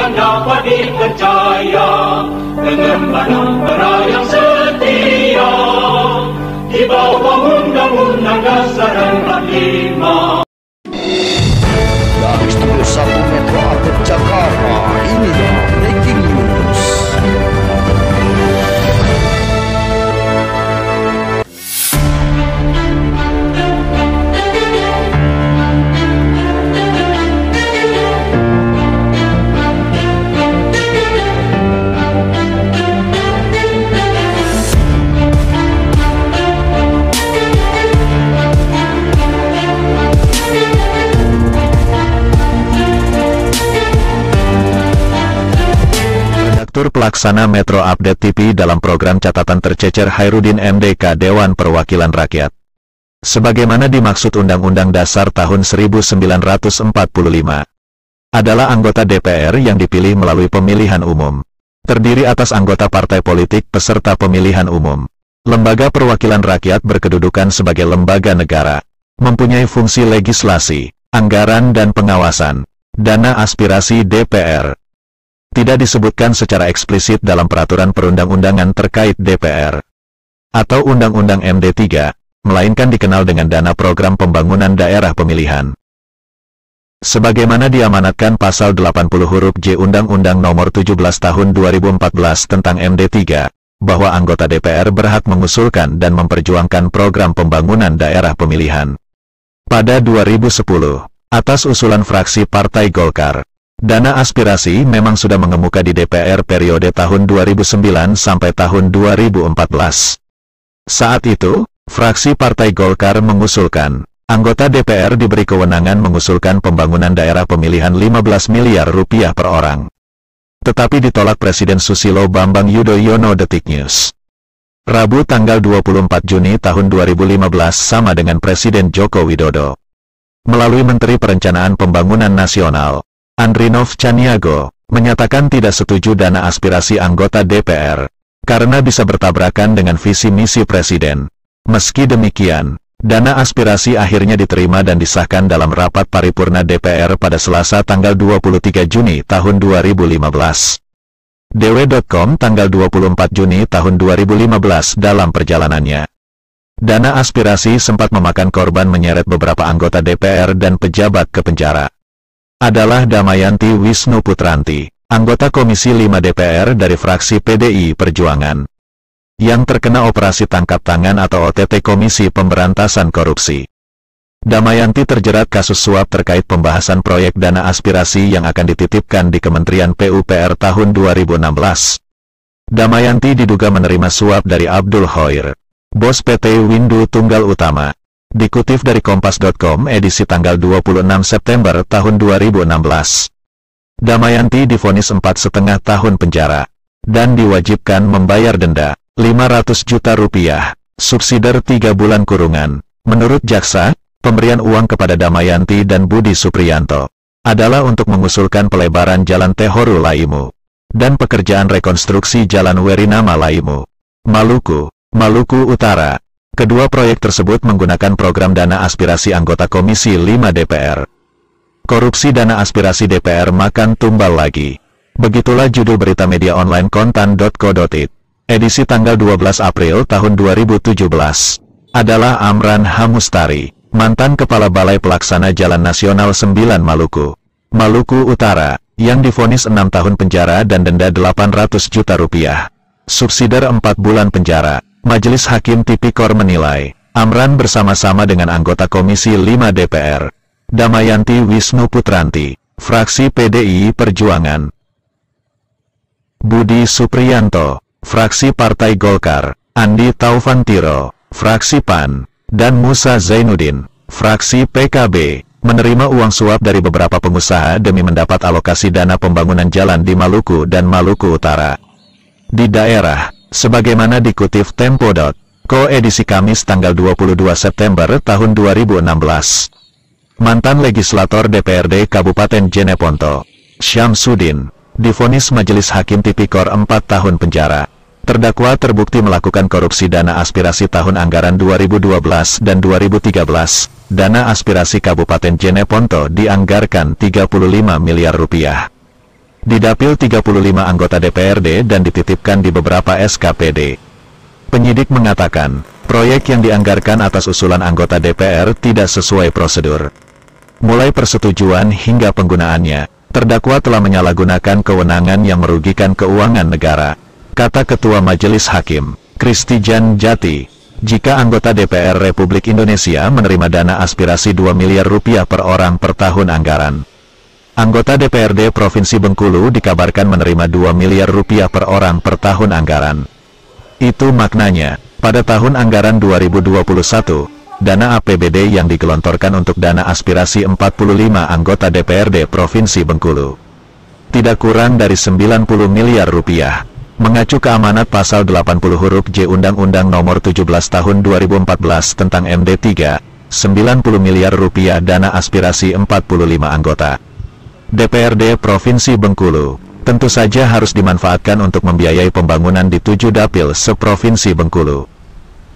yang dapat dipercaya, pengembara yang setia, di bawah Undang-Undang Dasar 45. Dari Studio 1 Metro Update Jakarta, inilah Breaking News. Direktur Pelaksana Metro Update TV dalam program catatan tercecer Hairudin MDK Dewan Perwakilan Rakyat. Sebagaimana dimaksud Undang-Undang Dasar tahun 1945, adalah anggota DPR yang dipilih melalui pemilihan umum. Terdiri atas anggota partai politik peserta pemilihan umum. Lembaga perwakilan rakyat berkedudukan sebagai lembaga negara. Mempunyai fungsi legislasi, anggaran dan pengawasan. Dana aspirasi DPR tidak disebutkan secara eksplisit dalam peraturan perundang-undangan terkait DPR atau Undang-Undang MD 3, melainkan dikenal dengan dana program pembangunan daerah pemilihan. Sebagaimana diamanatkan pasal 80 huruf J Undang-Undang Nomor 17 Tahun 2014 tentang MD 3, bahwa anggota DPR berhak mengusulkan dan memperjuangkan program pembangunan daerah pemilihan. Pada 2010, atas usulan fraksi Partai Golkar, dana aspirasi memang sudah mengemuka di DPR periode tahun 2009 sampai tahun 2014. Saat itu, fraksi Partai Golkar mengusulkan, anggota DPR diberi kewenangan mengusulkan pembangunan daerah pemilihan 15 miliar rupiah per orang. Tetapi ditolak Presiden Susilo Bambang Yudhoyono. Detik News. Rabu tanggal 24 Juni tahun 2015 sama dengan Presiden Joko Widodo. Melalui Menteri Perencanaan Pembangunan Nasional, Andrinov Caniago, menyatakan tidak setuju dana aspirasi anggota DPR, karena bisa bertabrakan dengan visi misi Presiden. Meski demikian, dana aspirasi akhirnya diterima dan disahkan dalam rapat paripurna DPR pada Selasa tanggal 23 Juni tahun 2015. Dewe.com tanggal 24 Juni tahun 2015 dalam perjalanannya. Dana aspirasi sempat memakan korban menyeret beberapa anggota DPR dan pejabat ke penjara. Adalah Damayanti Wisnu Putranti, anggota Komisi 5 DPR dari fraksi PDI Perjuangan, yang terkena operasi tangkap tangan atau OTT Komisi Pemberantasan Korupsi. Damayanti terjerat kasus suap terkait pembahasan proyek dana aspirasi yang akan dititipkan di Kementerian PUPR tahun 2016. Damayanti diduga menerima suap dari Abdul Hoir, bos PT Windu Tunggal Utama. Dikutip dari Kompas.com edisi tanggal 26 September tahun 2016. Damayanti divonis 4,5 tahun penjara, dan diwajibkan membayar denda 500 juta rupiah, subsidiar 3 bulan kurungan. Menurut jaksa, pemberian uang kepada Damayanti dan Budi Supriyanto adalah untuk mengusulkan pelebaran Jalan Tehoru Laimu, dan pekerjaan rekonstruksi Jalan Werinama Laimu, Maluku Utara. Kedua proyek tersebut menggunakan program dana aspirasi anggota Komisi 5 DPR. Korupsi dana aspirasi DPR makan tumbal lagi. Begitulah judul berita media online kontan.co.id. Edisi tanggal 12 April tahun 2017. Adalah Amran Hamustari, mantan Kepala Balai Pelaksana Jalan Nasional 9 Maluku Utara, yang divonis 6 tahun penjara dan denda 800 juta rupiah. Subsidiar 4 bulan penjara. Majelis Hakim Tipikor menilai, Amran bersama-sama dengan anggota Komisi 5 DPR, Damayanti Wisnu Putranti, fraksi PDI Perjuangan, Budi Supriyanto, fraksi Partai Golkar, Andi Taufantiro, fraksi PAN, dan Musa Zainuddin, fraksi PKB, menerima uang suap dari beberapa pengusaha demi mendapat alokasi dana pembangunan jalan di Maluku dan Maluku Utara. Di daerah, sebagaimana dikutip Tempo.co edisi Kamis tanggal 22 September tahun 2016. Mantan legislator DPRD Kabupaten Jeneponto, Syamsuddin, divonis Majelis Hakim Tipikor 4 tahun penjara. Terdakwa terbukti melakukan korupsi dana aspirasi tahun anggaran 2012 dan 2013. Dana aspirasi Kabupaten Jeneponto dianggarkan 35 miliar rupiah. Didapil 35 anggota DPRD dan dititipkan di beberapa SKPD. Penyidik mengatakan, proyek yang dianggarkan atas usulan anggota DPR tidak sesuai prosedur. Mulai persetujuan hingga penggunaannya, terdakwa telah menyalahgunakan kewenangan yang merugikan keuangan negara. Kata Ketua Majelis Hakim, Christian Jati, jika anggota DPR Republik Indonesia menerima dana aspirasi 2 miliar rupiah per orang per tahun anggaran. Anggota DPRD Provinsi Bengkulu dikabarkan menerima 2 miliar rupiah per orang per tahun anggaran. Itu maknanya, pada tahun anggaran 2021, dana APBD yang digelontorkan untuk dana aspirasi 45 anggota DPRD Provinsi Bengkulu tidak kurang dari 90 miliar rupiah. Mengacu ke amanat pasal 80 huruf J Undang-Undang Nomor 17 Tahun 2014 tentang MD3, 90 miliar rupiah dana aspirasi 45 anggota DPRD Provinsi Bengkulu tentu saja harus dimanfaatkan untuk membiayai pembangunan di 7 dapil seprovinsi Bengkulu.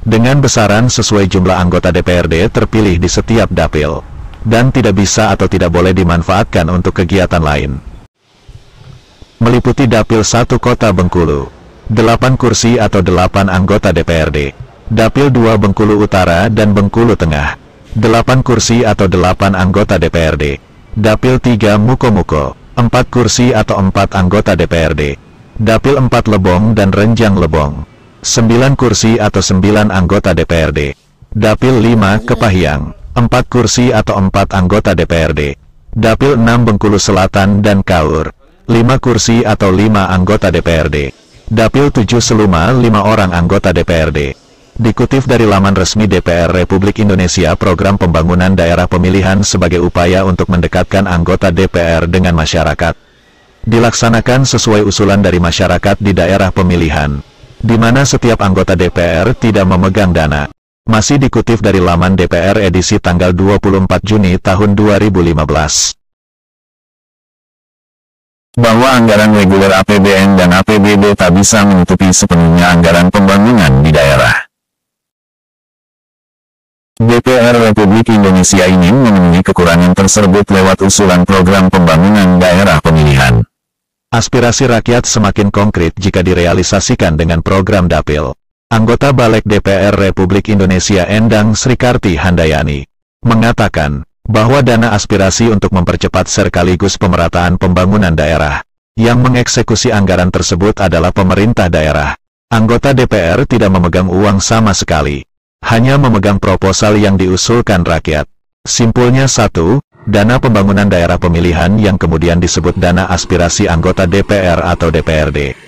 Dengan besaran sesuai jumlah anggota DPRD terpilih di setiap dapil, dan tidak bisa atau tidak boleh dimanfaatkan untuk kegiatan lain. Meliputi Dapil 1 Kota Bengkulu, 8 kursi atau 8 anggota DPRD, Dapil 2 Bengkulu Utara dan Bengkulu Tengah, 8 kursi atau 8 anggota DPRD, Dapil 3 Muko-Muko, 4 kursi atau 4 anggota DPRD, Dapil 4 Lebong dan Renjang Lebong, 9 kursi atau 9 anggota DPRD, Dapil 5 Kepahyang, 4 kursi atau 4 anggota DPRD, Dapil 6 Bengkulu Selatan dan Kaur, 5 kursi atau 5 anggota DPRD, Dapil 7 Seluma 5 orang anggota DPRD. Dikutip dari laman resmi DPR Republik Indonesia, program pembangunan daerah pemilihan sebagai upaya untuk mendekatkan anggota DPR dengan masyarakat dilaksanakan sesuai usulan dari masyarakat di daerah pemilihan, di mana setiap anggota DPR tidak memegang dana. Masih dikutip dari laman DPR edisi tanggal 24 Juni tahun 2015. Bahwa anggaran reguler APBN dan APBD tak bisa menutupi sepenuhnya anggaran pembangunan di daerah. DPR Republik Indonesia ingin memenuhi kekurangan tersebut lewat usulan program pembangunan daerah pemilihan. Aspirasi rakyat semakin konkret jika direalisasikan dengan program dapil. Anggota Balik DPR Republik Indonesia Endang Srikarti Handayani mengatakan bahwa dana aspirasi untuk mempercepat sekaligus pemerataan pembangunan daerah yang mengeksekusi anggaran tersebut adalah pemerintah daerah. Anggota DPR tidak memegang uang sama sekali, hanya memegang proposal yang diusulkan rakyat. Simpulnya satu, dana pembangunan daerah pemilihan yang kemudian disebut dana aspirasi anggota DPR atau DPRD,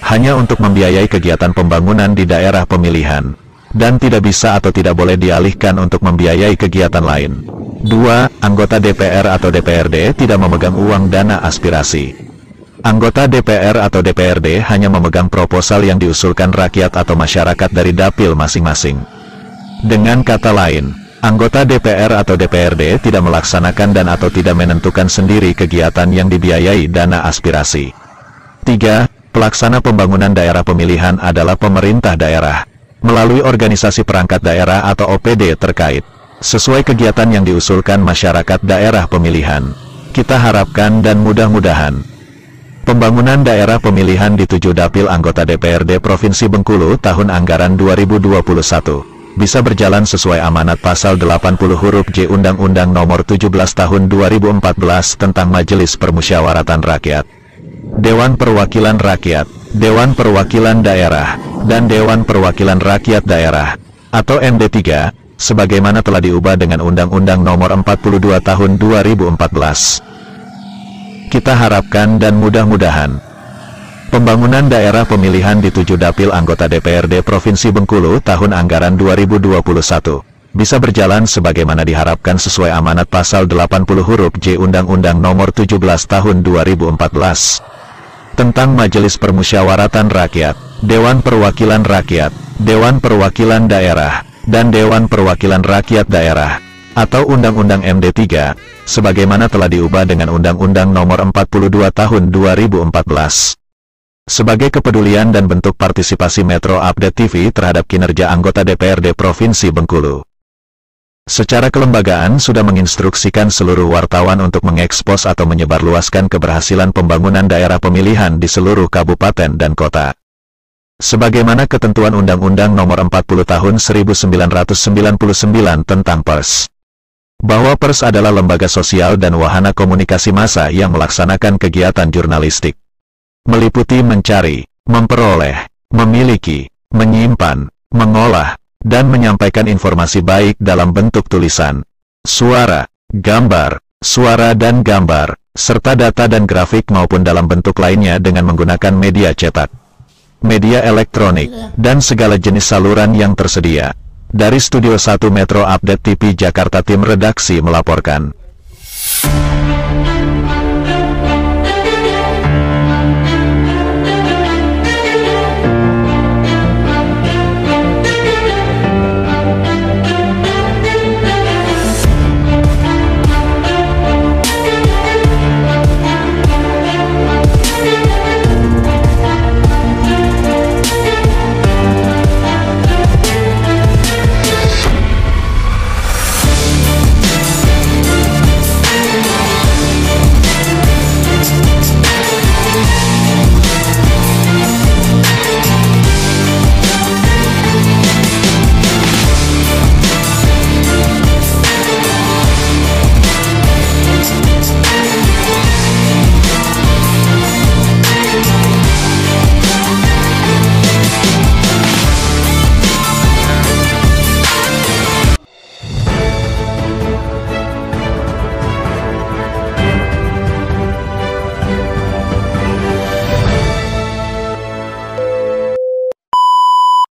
hanya untuk membiayai kegiatan pembangunan di daerah pemilihan, dan tidak bisa atau tidak boleh dialihkan untuk membiayai kegiatan lain. Dua, anggota DPR atau DPRD tidak memegang uang dana aspirasi. Anggota DPR atau DPRD hanya memegang proposal yang diusulkan rakyat atau masyarakat dari dapil masing-masing. Dengan kata lain, anggota DPR atau DPRD tidak melaksanakan dan atau tidak menentukan sendiri kegiatan yang dibiayai dana aspirasi. 3. Pelaksana pembangunan daerah pemilihan adalah pemerintah daerah, melalui organisasi perangkat daerah atau OPD terkait, sesuai kegiatan yang diusulkan masyarakat daerah pemilihan. Kita harapkan dan mudah-mudahan pembangunan daerah pemilihan di 7 dapil anggota DPRD Provinsi Bengkulu tahun anggaran 2021 bisa berjalan sesuai amanat pasal 80 huruf J Undang-Undang Nomor 17 Tahun 2014 tentang Majelis Permusyawaratan Rakyat, Dewan Perwakilan Rakyat, Dewan Perwakilan Daerah, dan Dewan Perwakilan Rakyat Daerah, atau MD3, sebagaimana telah diubah dengan Undang-Undang Nomor 42 Tahun 2014. Kita harapkan dan mudah-mudahan pembangunan daerah pemilihan di 7 dapil anggota DPRD Provinsi Bengkulu tahun anggaran 2021 bisa berjalan sebagaimana diharapkan sesuai amanat pasal 80 huruf J Undang-Undang Nomor 17 Tahun 2014 tentang Majelis Permusyawaratan Rakyat, Dewan Perwakilan Rakyat, Dewan Perwakilan Daerah, dan Dewan Perwakilan Rakyat Daerah, atau Undang-Undang MD3, sebagaimana telah diubah dengan Undang-Undang Nomor 42 Tahun 2014. Sebagai kepedulian dan bentuk partisipasi Metro Update TV terhadap kinerja anggota DPRD Provinsi Bengkulu. Secara kelembagaan sudah menginstruksikan seluruh wartawan untuk mengekspos atau menyebarluaskan keberhasilan pembangunan daerah pemilihan di seluruh kabupaten dan kota. Sebagaimana ketentuan Undang-Undang Nomor 40 Tahun 1999 tentang Pers. Bahwa Pers adalah lembaga sosial dan wahana komunikasi massa yang melaksanakan kegiatan jurnalistik. Meliputi mencari, memperoleh, memiliki, menyimpan, mengolah, dan menyampaikan informasi baik dalam bentuk tulisan, suara, gambar, suara dan gambar, serta data dan grafik maupun dalam bentuk lainnya dengan menggunakan media cetak, media elektronik, dan segala jenis saluran yang tersedia. Dari Studio 1 Metro Update TV Jakarta, tim redaksi melaporkan.